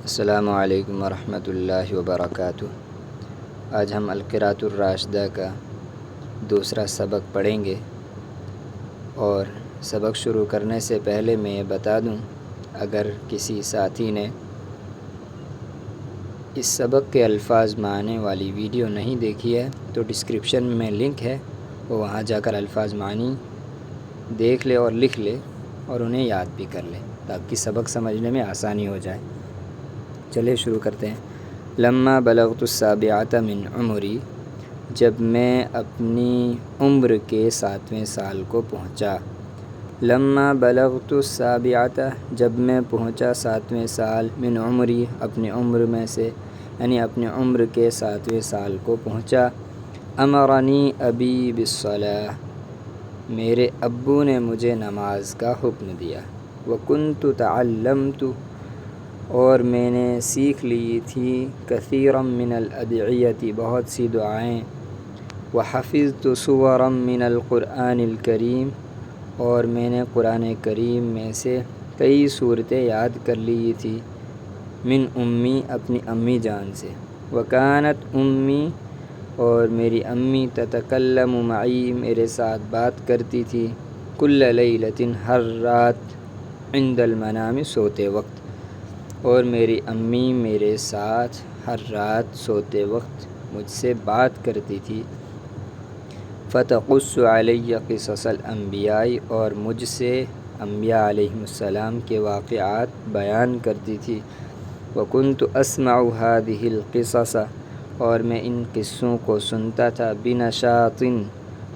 السلام علیکم ورحمۃ اللہ وبرکاتہ۔ آج ہم القراءۃ الراشدہ کا دوسرا سبق پڑھیں گے، اور سبق شروع کرنے سے پہلے میں یہ بتا دوں، اگر کسی ساتھی نے اس سبق کے الفاظ معنی والی ویڈیو نہیں دیکھی ہے تو ڈسکرپشن میں لنک ہے، وہ وہاں جا کر الفاظ معنی دیکھ لے اور لکھ لے اور انہیں یاد بھی کر لے تاکہ سبق سمجھنے میں آسانی ہو جائے۔ چلے شروع کرتے ہیں۔ لما بلغت السابعۃ من عمری، جب میں اپنی عمر کے 7ویں سال کو پہنچا۔ لما بلغت السابعۃ، جب میں پہنچا 7ویں سال، من عمری، اپنی عمر میں سے، یعنی اپنی عمر کے 7ویں سال کو پہنچا۔ امرنی ابی بالصلاۃ، میرے ابو نے مجھے نماز کا حکم دیا۔ وکنت تعلمت، اور میں نے سیکھ لی تھی، کثیرا من الادعیۃ، بہت سی دعائیں، وحفظت سورا من القرآن الکریم، اور میں نے قرآن کریم میں سے کئی صورتیں یاد کر لی تھی، من امی، اپنی امی جان سے۔ وکانت امی، اور میری امی، تتکلم معی، میرے ساتھ بات کرتی تھی، کل لیلۃ، ہر رات، عند المنام، سوتے وقت، اور میری امی میرے ساتھ ہر رات سوتے وقت مجھ سے بات کرتی تھی۔ فتقص علی قصص الانبیاء، اور مجھ سے انبیاء علیہم السلام کے واقعات بیان کرتی تھی۔ وکنت اسمع هذه القصص، اور میں ان قصوں کو سنتا تھا، بنشاط،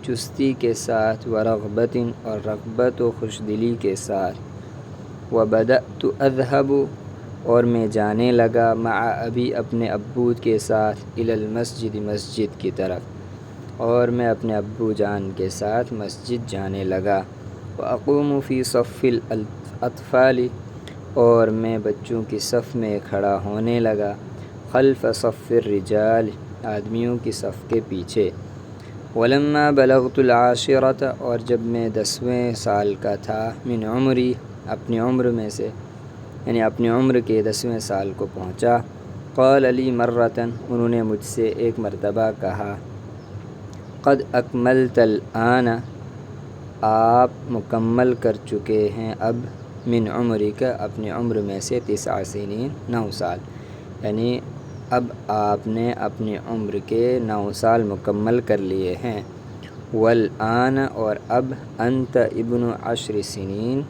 چستی کے ساتھ، ورغبت، اور رغبت و خوشدلی کے ساتھ۔ وبدأت اذهب، اور میں جانے لگا، مع ابی، اپنے ابو کے ساتھ، الی المسجد، مسجد کی طرف، اور میں اپنے ابو جان کے ساتھ مسجد جانے لگا۔ واقوم فی صف الاطفال، اور میں بچوں کی صف میں کھڑا ہونے لگا، خلف صف الرجال، آدمیوں کی صف کے پیچھے۔ ولما بلغت العاشرۃ، اور جب میں 10ویں سال کا تھا، من عمری، اپنی عمر میں سے، یعنی اپنی عمر کے 10ویں سال کو پہنچا، قال لی مرۃ، انہوں نے مجھ سے ایک مرتبہ کہا، قد اکملت الآن، آپ مکمل کر چکے ہیں اب، من عمرک، اپنی عمر میں سے، 9 سنین، 9 سال، یعنی اب آپ نے اپنی عمر کے 9 سال مکمل کر لیے ہیں۔ والآن، اور اب، انت ابن 10 سنین،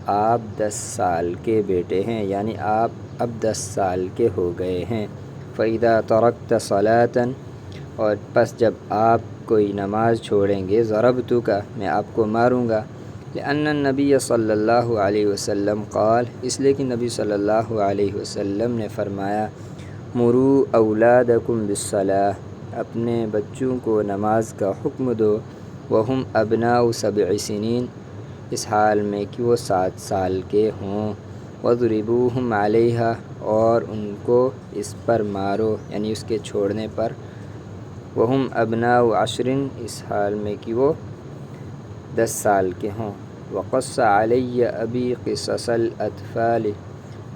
آپ 10 سال کے بیٹے ہیں، یعنی آپ اب 10 سال کے ہو گئے ہیں۔ فإذا ترکت صلاة، اور پس جب آپ کوئی نماز چھوڑیں گے، ضربتک، میں آپ کو ماروں گا، لأن النبی صلی اللہ علیہ وسلم قال، اس لیے کہ نبی صلی اللہ علیہ وسلم نے فرمایا، مروا اولادکم بالصلاۃ، اپنے بچوں کو نماز کا حکم دو، وہم ابناء 7 سنین، اس حال میں کہ وہ 7 سال کے ہوں، وضربوہم علیہا، اور ان کو اس پر مارو، یعنی اس کے چھوڑنے پر، وہم ابناء 10، اس حال میں کہ وہ 10 سال کے ہوں۔ وقص علی ابی قصص الاطفال،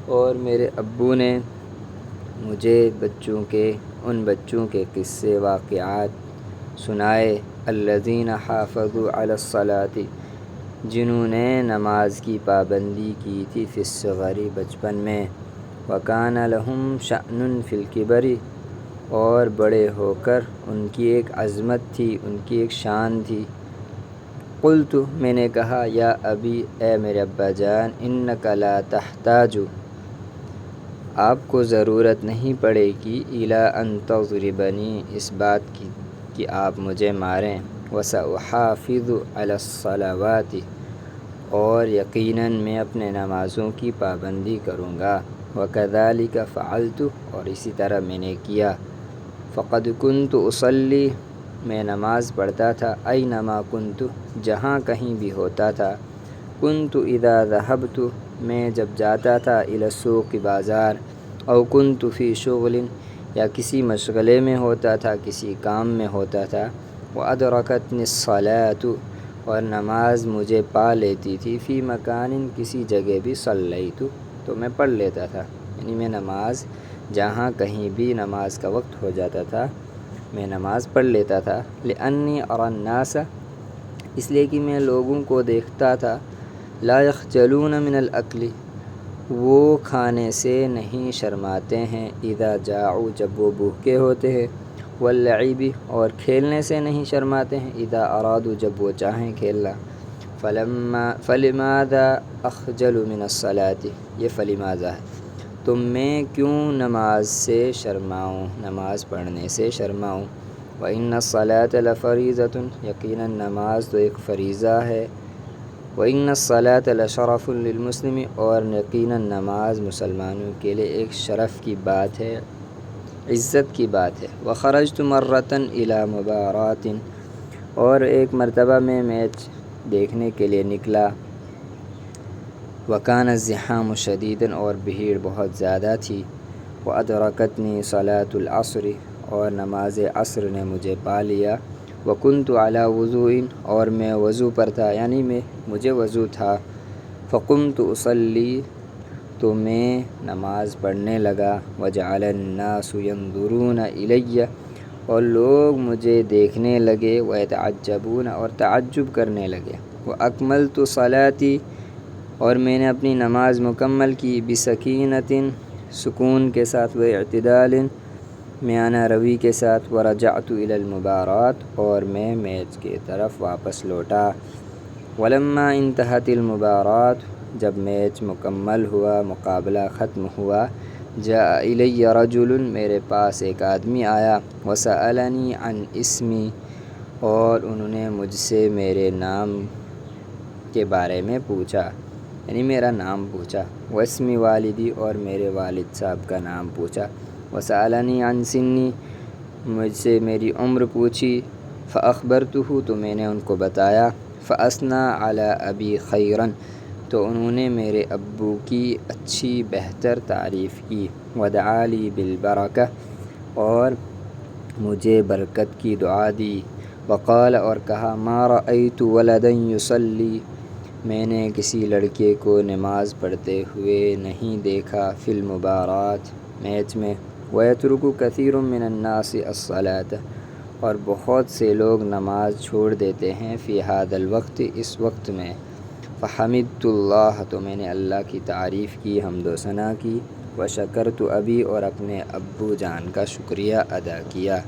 اور میرے ابو نے مجھے ان بچوں کے قصے واقعات سنائے، الذین حافظوا علی الصلاۃ، جنہوں نے نماز کی پابندی کی تھی، فی الصغر، بچپن میں، وکان لہم شأن فی الکبر، اور بڑے ہو کر ان کی ایک عظمت تھی، ان کی ایک شان تھی۔ قلت، میں نے کہا، یا ابی، اے میرے ابا جان، انک لا تحتاج، آپ کو ضرورت نہیں پڑے گی، الی ان تضربنی، اس بات کی کہ آپ مجھے ماریں، وسأحافظ علی الصلوات، اور یقیناً میں اپنے نمازوں کی پابندی کروں گا، وکذالک فعلت، اور اسی طرح میں نے کیا، فقد کنت اصلی، میں نماز پڑھتا تھا، اینما کنت، جہاں کہیں بھی ہوتا تھا، کنت اذا ذهبت، میں جب جاتا تھا، الی السوق، بازار، او کنت فی شغل، یا کسی مشغلے میں ہوتا تھا، کسی کام میں ہوتا تھا، وادرکتنی الصلاۃ، اور نماز مجھے پا لیتی تھی، فی مکان، کسی جگہ بھی، صلیت، تو میں پڑھ لیتا تھا۔ یعنی میں نماز جہاں کہیں بھی نماز کا وقت ہو جاتا تھا میں نماز پڑھ لیتا تھا۔ لأنی اری الناس، اس لیے کہ میں لوگوں کو دیکھتا تھا، لا یخجلون من الاکل، وہ کھانے سے نہیں شرماتے ہیں، اذا جاعوا، جب وہ بھوکے ہوتے ہیں، واللعب، اور کھیلنے سے نہیں شرماتے ہیں، اذا ارادوا، جب وہ چاہیں کھیلنا۔ فلماذا اخجل من الصلاۃ، یہ فلماذا ہے، تو میں کیوں نماز سے شرماؤں، نماز پڑھنے سے شرماؤں۔ وإن الصلاۃ لفریضۃ، یقیناً نماز تو ایک فریضہ ہے۔ وإن الصلاۃ لشرف للمسلم، اور یقیناً نماز مسلمانوں کے لیے ایک شرف کی بات ہے، عزت کی بات ہے۔ وخرجت مرۃ إلی مبارات، اور ایک مرتبہ میں میچ دیکھنے کے لیے نکلا۔ وکان الزحام شدیدا، اور بھیڑ بہت زیادہ تھی۔ وادرکتنی صلاۃ العصر، اور نماز عصر نے مجھے پا لیا۔ وکنت علی وضوء، اور میں وضو پر تھا، یعنی مجھے وضو تھا۔ فقمت اصلی، تو میں نماز پڑھنے لگا۔ وجعل الناس ينظرون الی، اور لوگ مجھے دیکھنے لگے۔ ویتعجبون، اور تعجب کرنے لگے۔ واکملت صلاتی، اور میں نے اپنی نماز مکمل کی۔ بسکینۃ، سکون کے ساتھ، واعتدال، میانہ روی کے ساتھ۔ ورجعت الی المبارات، اور میں میچ کی طرف واپس لوٹا۔ ولما انتہت المبارات، جب میچ مکمل ہوا، مقابلہ ختم ہوا، جاء الی رجل، میرے پاس ایک آدمی آیا۔ وسألنی عن اسمی، اور انہوں نے مجھ سے میرے نام کے بارے میں پوچھا، یعنی میرا نام پوچھا۔ واسم والدی، اور میرے والد صاحب کا نام پوچھا۔ وسألنی عن سنی، مجھ سے میری عمر پوچھی۔ فأخبرتہ، تو میں نے ان کو بتایا۔ فأثنى علی ابی خیرا، تو انہوں نے میرے ابو کی اچھی بہتر تعریف کی۔ ودعا لی بالبرکہ، اور مجھے برکت کی دعا دی۔ وقال، اور کہا، ما رأیت ولدا یصلی، میں نے کسی لڑکے کو نماز پڑھتے ہوئے نہیں دیکھا۔ فی المبارات، میچ میں۔ ویترک کثیر من الناس الصلاۃ، اور بہت سے لوگ نماز چھوڑ دیتے ہیں۔ فی ھذا الوقت، اس وقت میں۔ فحمدت اللہ، تو میں نے اللہ کی تعریف کی، حمد و ثنا کی۔ وشکرت ابی، اور اپنے ابو جان کا شکریہ ادا کیا۔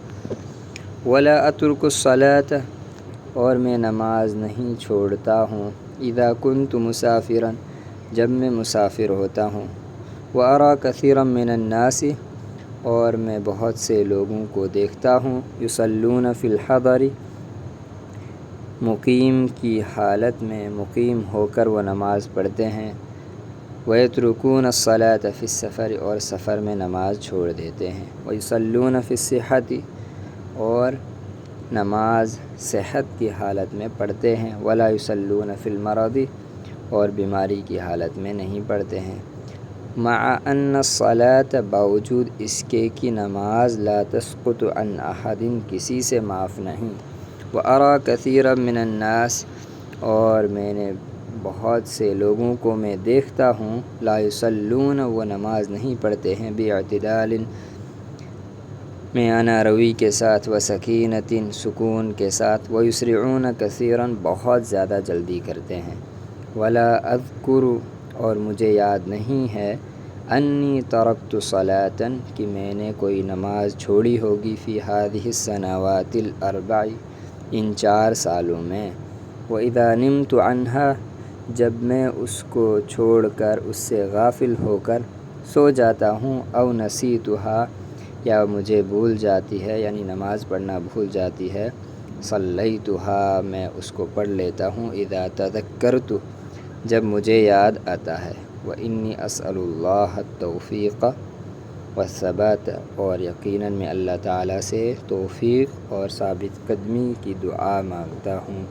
ولا اترک الصلاۃ، اور میں نماز نہیں چھوڑتا ہوں۔ اذا کنت مسافرا، جب میں مسافر ہوتا ہوں۔ وارى کثیرا من الناس، اور میں بہت سے لوگوں کو دیکھتا ہوں۔ یصلون فی الحضر، مقیم کی حالت میں، مقیم ہو کر وہ نماز پڑھتے ہیں۔ ویترکون الصلاۃ فی السفر، اور سفر میں نماز چھوڑ دیتے ہیں۔ ویصلون فی الصحۃ، اور نماز صحت کی حالت میں پڑھتے ہیں۔ ولا یصلون فی المرض، اور بیماری کی حالت میں نہیں پڑھتے ہیں۔ مع ان الصلاۃ، باوجود اس کے کہ نماز لا تسقط عن احد، کسی سے معاف نہیں۔ وارى کثیرا من الناس، اور میں نے بہت سے لوگوں کو میں دیکھتا ہوں۔ لا یصلون، وہ نماز نہیں پڑھتے ہیں۔ باعتدال، میانہ روی کے ساتھ۔ وسکینۃ، سکون کے ساتھ۔ ویسرعون کثیرا، بہت زیادہ جلدی کرتے ہیں۔ ولا اذکر، اور مجھے یاد نہیں ہے، انی ترکت صلاۃ، کہ میں نے کوئی نماز چھوڑی ہوگی۔ فی ھذہ السنوات الاربع، ان 4 سالوں میں۔ واذا نمت عنہا، جب میں اس کو چھوڑ کر، اس سے غافل ہو کر سو جاتا ہوں۔ او نسیتھا، یا مجھے بھول جاتی ہے، یعنی نماز پڑھنا بھول جاتی ہے۔ صلیتھا، میں اس کو پڑھ لیتا ہوں۔ اذا تذکرت، جب مجھے یاد آتا ہے۔ وانی اسأل اللہ التوفیق والثبات، اور یقیناً میں اللہ تعالیٰ سے توفیق اور ثابت قدمی کی دعا مانگتا ہوں۔